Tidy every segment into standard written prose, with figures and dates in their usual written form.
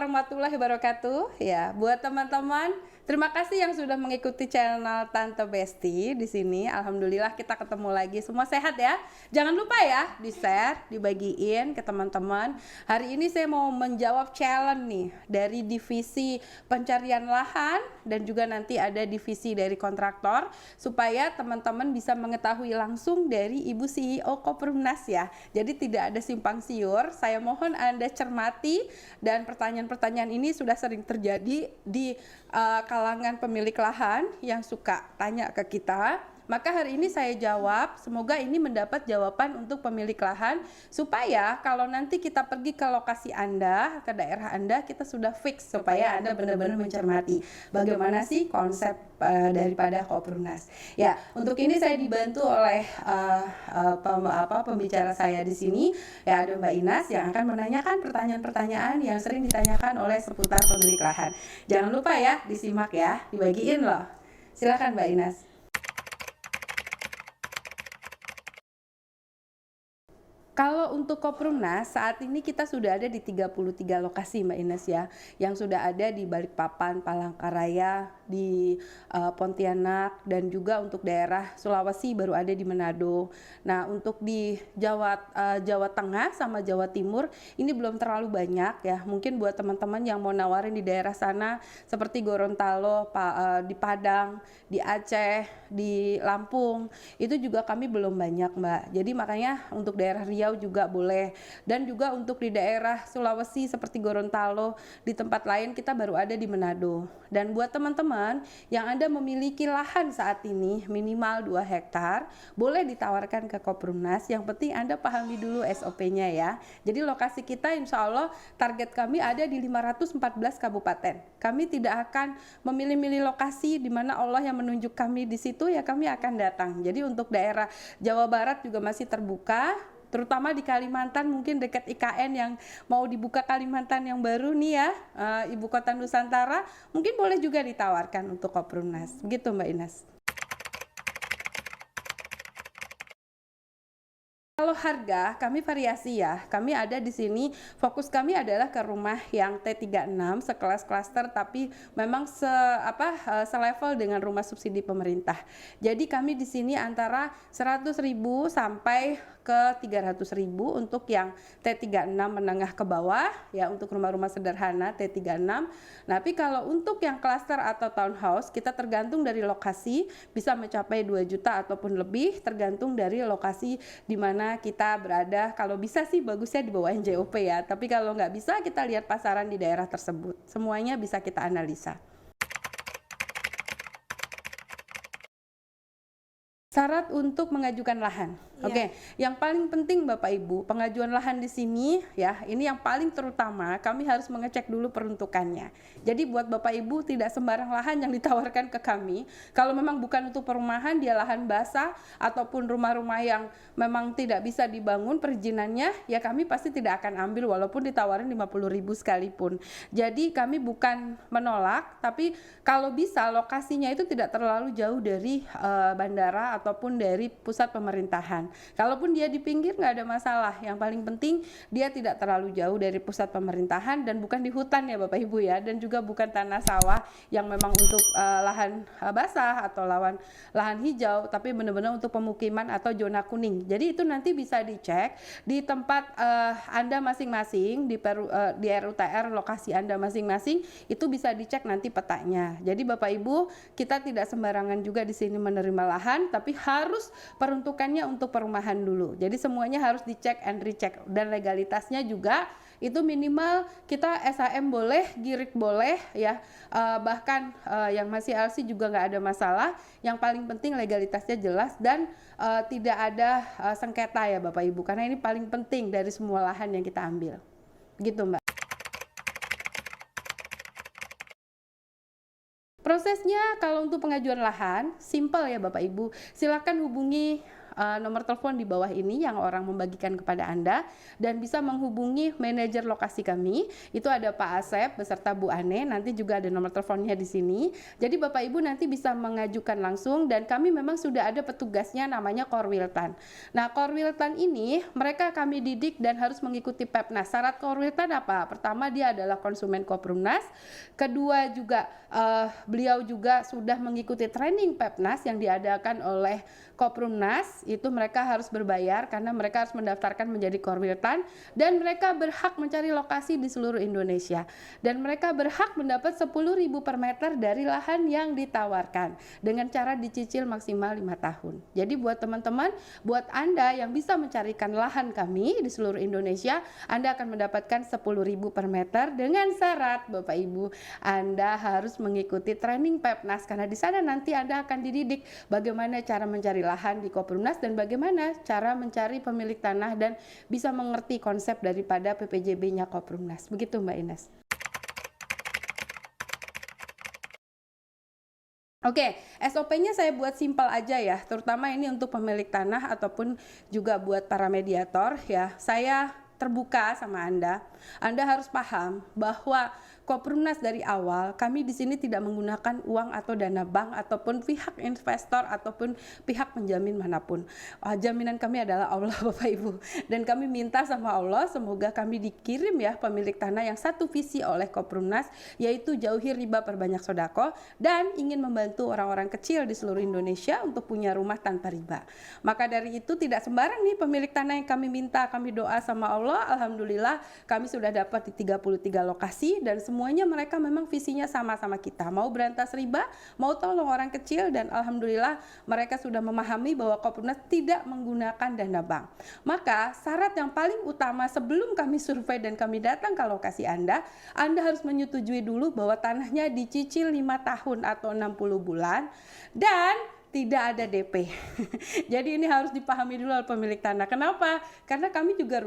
warahmatullahi wabarakatuh. Ya, buat teman-teman, terima kasih yang sudah mengikuti channel Tante Besti di sini. Alhamdulillah kita ketemu lagi. Semua sehat ya. Jangan lupa ya, di-share, dibagiin ke teman-teman. Hari ini saya mau menjawab challenge nih dari divisi pencarian lahan dan juga nanti ada divisi dari kontraktor supaya teman-teman bisa mengetahui langsung dari Ibu CEO Koperumnas ya. Jadi tidak ada simpang siur. Saya mohon Anda cermati, dan pertanyaan-pertanyaan ini sudah sering terjadi di kalangan pemilik lahan yang suka tanya ke kita. Maka hari ini saya jawab, semoga ini mendapat jawaban untuk pemilik lahan supaya kalau nanti kita pergi ke lokasi Anda, ke daerah Anda, kita sudah fix supaya Anda benar-benar mencermati bagaimana sih konsep daripada Koperumnas. Ya, untuk ini saya dibantu oleh pembicara saya di sini, ya ada Mbak Inas yang akan menanyakan pertanyaan-pertanyaan yang sering ditanyakan oleh seputar pemilik lahan. Jangan lupa ya, disimak ya, dibagiin loh. Silakan Mbak Inas. Kalau untuk Koperumnas, saat ini kita sudah ada di 33 lokasi Mbak Ines ya, yang sudah ada di Balikpapan, Palangkaraya, di Pontianak, dan juga untuk daerah Sulawesi baru ada di Manado. Nah, untuk di Jawa Tengah sama Jawa Timur ini belum terlalu banyak ya. Mungkin buat teman-teman yang mau nawarin di daerah sana seperti Gorontalo, di Padang, di Aceh, di Lampung, itu juga kami belum banyak Mbak. Jadi makanya untuk daerah Riau juga boleh, dan juga untuk di daerah Sulawesi seperti Gorontalo, di tempat lain kita baru ada di Manado. Dan buat teman-teman yang Anda memiliki lahan saat ini minimal 2 hektar, boleh ditawarkan ke Koperumnas. Yang penting Anda pahami dulu SOP-nya ya. Jadi lokasi kita insya Allah target kami ada di 514 kabupaten. Kami tidak akan memilih-milih lokasi di mana Allah yang menunjuk kami di situ ya, kami akan datang. Jadi untuk daerah Jawa Barat juga masih terbuka, terutama di Kalimantan, mungkin dekat IKN yang mau dibuka Kalimantan yang baru nih ya, Ibu Kota Nusantara, mungkin boleh juga ditawarkan untuk Koperumnas. Begitu Mbak Ines. Kalau harga kami variasi ya. Kami ada di sini, fokus kami adalah ke rumah yang T36 sekelas klaster tapi memang selevel dengan rumah subsidi pemerintah. Jadi kami di sini antara 100.000 sampai ke 300.000 untuk yang T36 menengah ke bawah ya, untuk rumah-rumah sederhana T36. Tapi kalau untuk yang klaster atau townhouse kita tergantung dari lokasi, bisa mencapai 2 juta ataupun lebih tergantung dari lokasi di mana kita berada. Kalau bisa sih bagusnya di bawah NJOP ya, tapi kalau nggak bisa kita lihat pasaran di daerah tersebut. Semuanya bisa kita analisa. Syarat untuk mengajukan lahan. Oke, yang paling penting Bapak Ibu, pengajuan lahan di sini ya, ini yang paling terutama, kami harus mengecek dulu peruntukannya. Jadi buat Bapak Ibu tidak sembarang lahan yang ditawarkan ke kami. Kalau memang bukan untuk perumahan, dia lahan basah ataupun rumah-rumah yang memang tidak bisa dibangun perizinannya, ya kami pasti tidak akan ambil walaupun ditawarin 50.000 sekalipun. Jadi kami bukan menolak, tapi kalau bisa lokasinya itu tidak terlalu jauh dari bandara ataupun dari pusat pemerintahan. Kalaupun dia di pinggir nggak ada masalah. Yang paling penting dia tidak terlalu jauh dari pusat pemerintahan dan bukan di hutan ya Bapak Ibu ya, dan juga bukan tanah sawah yang memang untuk lahan basah atau lahan hijau, tapi benar-benar untuk pemukiman atau zona kuning. Jadi itu nanti bisa dicek di tempat Anda masing-masing, di RUTR lokasi Anda masing-masing, itu bisa dicek nanti petanya. Jadi Bapak Ibu, kita tidak sembarangan juga di sini menerima lahan, tapi harus peruntukannya untuk perumahan dulu. Jadi semuanya harus dicek and recheck, dan legalitasnya juga itu minimal kita SHM boleh, GIRIK boleh ya, bahkan yang masih LC juga nggak ada masalah. Yang paling penting legalitasnya jelas dan tidak ada sengketa ya Bapak Ibu, karena ini paling penting dari semua lahan yang kita ambil. Begitu Mbak. Prosesnya kalau untuk pengajuan lahan, simple ya Bapak Ibu. Silakan hubungi nomor telepon di bawah ini yang orang membagikan kepada Anda, dan bisa menghubungi manajer lokasi kami. Itu ada Pak Asep beserta Bu Ane, nanti juga ada nomor teleponnya di sini. Jadi Bapak Ibu nanti bisa mengajukan langsung, dan kami memang sudah ada petugasnya namanya Korwiltan. Nah, Korwiltan ini mereka kami didik dan harus mengikuti Pepnas. Syarat Korwiltan apa? Pertama, dia adalah konsumen Koprumnas. Kedua juga beliau juga sudah mengikuti training Pepnas yang diadakan oleh Koprumnas. Itu mereka harus berbayar karena mereka harus mendaftarkan menjadi Korwiltan, dan mereka berhak mencari lokasi di seluruh Indonesia, dan mereka berhak mendapat 10.000 per meter dari lahan yang ditawarkan dengan cara dicicil maksimal 5 tahun. Jadi buat teman-teman, buat Anda yang bisa mencarikan lahan kami di seluruh Indonesia, Anda akan mendapatkan 10.000 per meter dengan syarat Bapak Ibu Anda harus mengikuti training Pepnas, karena di sana nanti Anda akan dididik bagaimana cara mencari lahan di Koprumnas dan bagaimana cara mencari pemilik tanah dan bisa mengerti konsep daripada PPJB-nya Koprumnas. Begitu Mbak Ines. Oke, SOP-nya saya buat simpel aja ya, terutama ini untuk pemilik tanah ataupun juga buat para mediator ya. Saya terbuka sama Anda. Anda harus paham bahwa Koprumnas dari awal kami di sini tidak menggunakan uang atau dana bank ataupun pihak investor ataupun pihak penjamin manapun. Jaminan kami adalah Allah Bapak Ibu, dan kami minta sama Allah semoga kami dikirim ya pemilik tanah yang satu visi oleh Koprumnas, yaitu jauhi riba, perbanyak sodako, dan ingin membantu orang-orang kecil di seluruh Indonesia untuk punya rumah tanpa riba. Maka dari itu tidak sembarang nih pemilik tanah yang kami minta, kami doa sama Allah. Alhamdulillah kami sudah dapat di 33 lokasi, dan semuanya mereka memang visinya sama-sama kita, mau berantas riba, mau tolong orang kecil, dan alhamdulillah mereka sudah memahami bahwa Koprumnas tidak menggunakan dana bank. Maka syarat yang paling utama sebelum kami survei dan kami datang ke lokasi Anda harus menyetujui dulu bahwa tanahnya dicicil 5 tahun atau 60 bulan dan tidak ada DP. Jadi ini harus dipahami dulu oleh pemilik tanah. Kenapa? Karena kami juga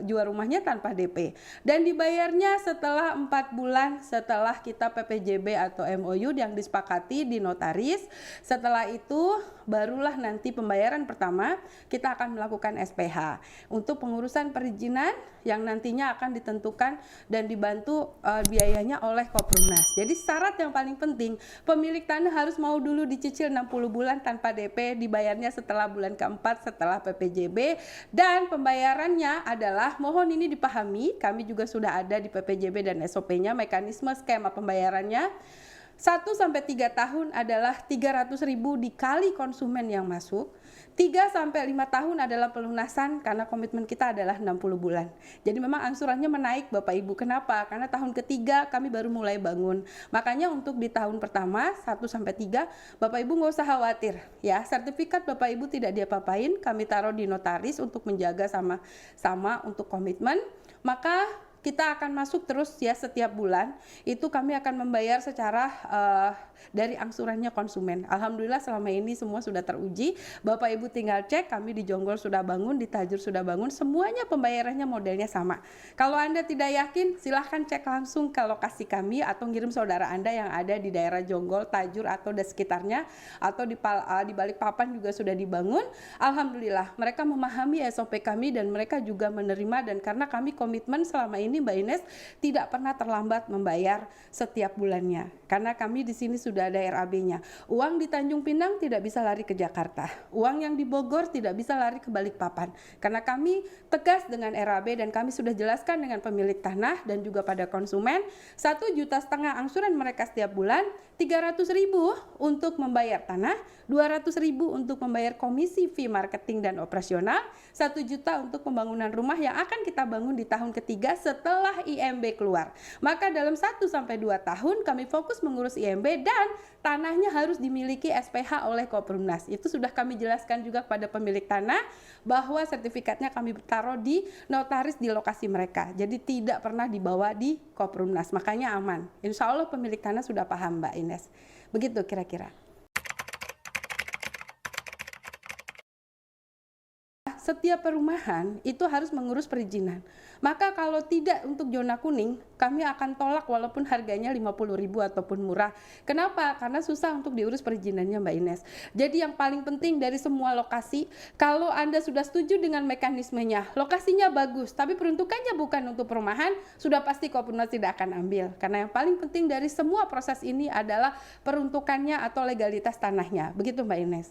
jual rumahnya tanpa DP. Dan dibayarnya setelah 4 bulan setelah kita PPJB atau MOU yang disepakati di notaris. Setelah itu barulah nanti pembayaran pertama kita akan melakukan SPH untuk pengurusan perizinan yang nantinya akan ditentukan dan dibantu biayanya oleh Koprumnas. Jadi syarat yang paling penting, pemilik tanah harus mau dulu dicicil 60 bulan tanpa DP, dibayarnya setelah bulan keempat setelah PPJB, dan pembayarannya adalah, mohon ini dipahami, kami juga sudah ada di PPJB dan SOP-nya mekanisme skema pembayarannya. 1-3 tahun adalah 300.000 dikali konsumen yang masuk. 3-5 tahun adalah pelunasan karena komitmen kita adalah 60 bulan. Jadi memang angsurannya menaik Bapak Ibu. Kenapa? Karena tahun ketiga kami baru mulai bangun. Makanya untuk di tahun pertama 1-3 Bapak Ibu nggak usah khawatir ya. Sertifikat Bapak Ibu tidak diapa-apain, kami taruh di notaris untuk menjaga sama-sama untuk komitmen. Maka kita akan masuk terus ya setiap bulan, itu kami akan membayar secara dari angsurannya konsumen. Alhamdulillah selama ini semua sudah teruji. Bapak Ibu tinggal cek, kami di Jonggol sudah bangun, di Tajur sudah bangun, semuanya pembayarannya modelnya sama. Kalau Anda tidak yakin, silahkan cek langsung ke lokasi kami atau ngirim saudara Anda yang ada di daerah Jonggol, Tajur atau di sekitarnya, atau di Balikpapan juga sudah dibangun. Alhamdulillah mereka memahami SOP kami dan mereka juga menerima, dan karena kami komitmen selama ini Mbak Ines tidak pernah terlambat membayar setiap bulannya. Karena kami di sini sudah ada RAB-nya. Uang di Tanjung Pinang tidak bisa lari ke Jakarta. Uang yang di Bogor tidak bisa lari ke Balikpapan. Karena kami tegas dengan RAB dan kami sudah jelaskan dengan pemilik tanah dan juga pada konsumen, 1,5 juta angsuran mereka setiap bulan, 300.000 untuk membayar tanah, 200.000 untuk membayar komisi fee marketing dan operasional, 1 juta untuk pembangunan rumah yang akan kita bangun di tahun ketiga setelah IMB keluar. Maka dalam 1-2 tahun kami fokus mengurus IMB dan tanahnya harus dimiliki SPH oleh Koprumnas. Itu sudah kami jelaskan juga kepada pemilik tanah bahwa sertifikatnya kami taruh di notaris di lokasi mereka. Jadi tidak pernah dibawa di Koprumnas. Makanya aman. Insya Allah pemilik tanah sudah paham Mbak Ines. Begitu kira-kira. setiap perumahan itu harus mengurus perizinan. Maka kalau tidak untuk zona kuning, kami akan tolak walaupun harganya 50.000 ataupun murah. Kenapa? Karena susah untuk diurus perizinannya Mbak Ines. Jadi yang paling penting dari semua lokasi, kalau Anda sudah setuju dengan mekanismenya, lokasinya bagus, tapi peruntukannya bukan untuk perumahan, sudah pasti Kopassus tidak akan ambil. Karena yang paling penting dari semua proses ini adalah peruntukannya atau legalitas tanahnya. Begitu Mbak Ines.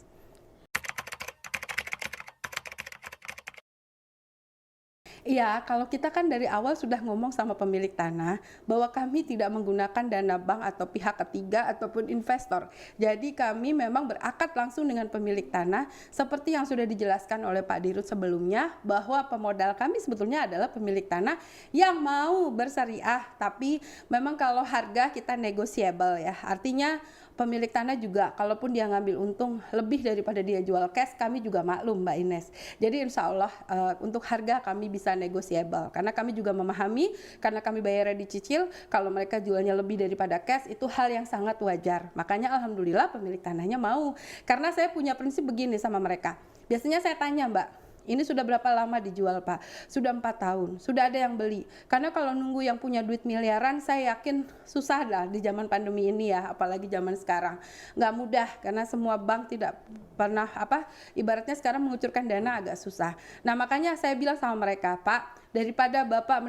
Iya, kalau kita kan dari awal sudah ngomong sama pemilik tanah bahwa kami tidak menggunakan dana bank atau pihak ketiga ataupun investor. Jadi kami memang berakad langsung dengan pemilik tanah seperti yang sudah dijelaskan oleh Pak Dirut sebelumnya, bahwa pemodal kami sebetulnya adalah pemilik tanah yang mau bersyariah, tapi memang kalau harga kita negotiable ya. Artinya pemilik tanah juga kalaupun dia ngambil untung lebih daripada dia jual cash, kami juga maklum Mbak Ines. Jadi insya Allah untuk harga kami bisa negotiable, karena kami juga memahami, karena kami bayarnya dicicil, kalau mereka jualnya lebih daripada cash itu hal yang sangat wajar. Makanya alhamdulillah pemilik tanahnya mau, karena saya punya prinsip begini sama mereka. Biasanya saya tanya, Mbak, ini sudah berapa lama dijual Pak? Sudah 4 tahun, sudah ada yang beli. Karena kalau nunggu yang punya duit miliaran, saya yakin susah lah di zaman pandemi ini ya, apalagi zaman sekarang. Nggak mudah, karena semua bank tidak pernah, ibaratnya sekarang mengucurkan dana agak susah. Nah makanya saya bilang sama mereka, Pak, daripada Bapak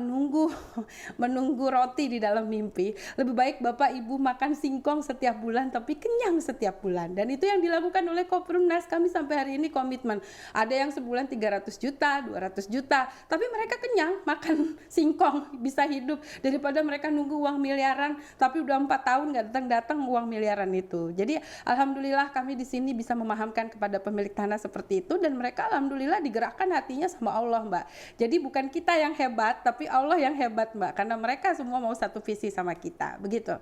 menunggu roti di dalam mimpi, lebih baik Bapak Ibu makan singkong setiap bulan tapi kenyang setiap bulan. Dan itu yang dilakukan oleh Kopassus. Kami sampai hari ini komitmen. Ada yang sebulan 300 juta, 200 juta, tapi mereka kenyang makan singkong, bisa hidup, daripada mereka nunggu uang miliaran tapi udah 4 tahun nggak datang uang miliaran itu. Jadi alhamdulillah kami di sini bisa memahamkan kepada pemilik tanah seperti itu, dan mereka alhamdulillah digerakkan hatinya sama Allah Mbak. Jadi bukan kita yang hebat, tapi Allah yang hebat Mbak, karena mereka semua mau satu visi sama kita, begitu.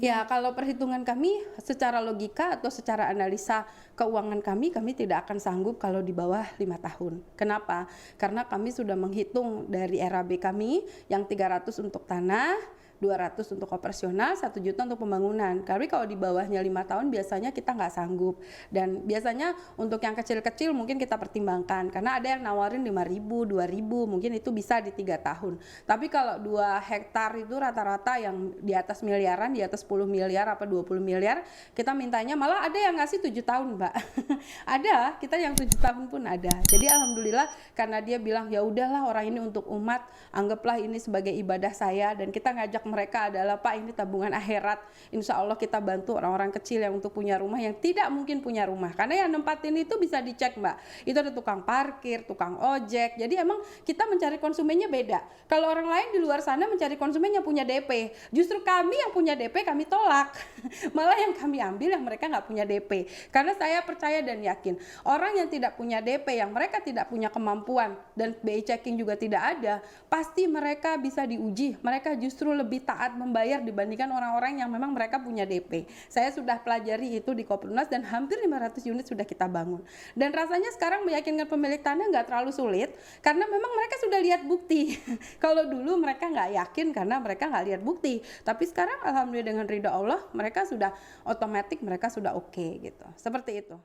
Ya, kalau perhitungan kami secara logika atau secara analisa keuangan kami tidak akan sanggup kalau di bawah 5 tahun. Kenapa? Karena kami sudah menghitung dari RAB kami yang 300 untuk tanah, 200 untuk operasional, 1 juta untuk pembangunan. Tapi kalau di bawahnya 5 tahun biasanya kita nggak sanggup. Dan biasanya untuk yang kecil-kecil mungkin kita pertimbangkan, karena ada yang nawarin 5.000, 2.000, mungkin itu bisa di 3 tahun. Tapi kalau 2 hektar itu rata-rata yang di atas miliaran, di atas 10 miliar apa 20 miliar, kita mintanya malah ada yang ngasih 7 tahun Mbak. Ada, kita yang 7 tahun pun ada. Jadi alhamdulillah, karena dia bilang ya udahlah, orang ini untuk umat, anggaplah ini sebagai ibadah saya, dan kita ngajak mereka adalah, Pak, ini tabungan akhirat, insya Allah kita bantu orang-orang kecil yang untuk punya rumah, yang tidak mungkin punya rumah, karena yang nempatin itu bisa dicek Mbak, itu ada tukang parkir, tukang ojek. Jadi emang kita mencari konsumennya beda. Kalau orang lain di luar sana mencari konsumen yang punya DP, justru kami yang punya DP kami tolak. Malah yang kami ambil yang mereka nggak punya DP, karena saya percaya dan yakin orang yang tidak punya DP, yang mereka tidak punya kemampuan dan BI checking juga tidak ada, pasti mereka bisa diuji, mereka justru lebih taat membayar dibandingkan orang-orang yang memang mereka punya DP. Saya sudah pelajari itu di Kopassus, dan hampir 500 unit sudah kita bangun. Dan rasanya sekarang meyakinkan pemilik tanah nggak terlalu sulit, karena memang mereka sudah lihat bukti. Kalau dulu mereka nggak yakin karena mereka nggak lihat bukti. Tapi sekarang alhamdulillah dengan ridha Allah, mereka sudah otomatis, mereka sudah oke gitu. Seperti itu.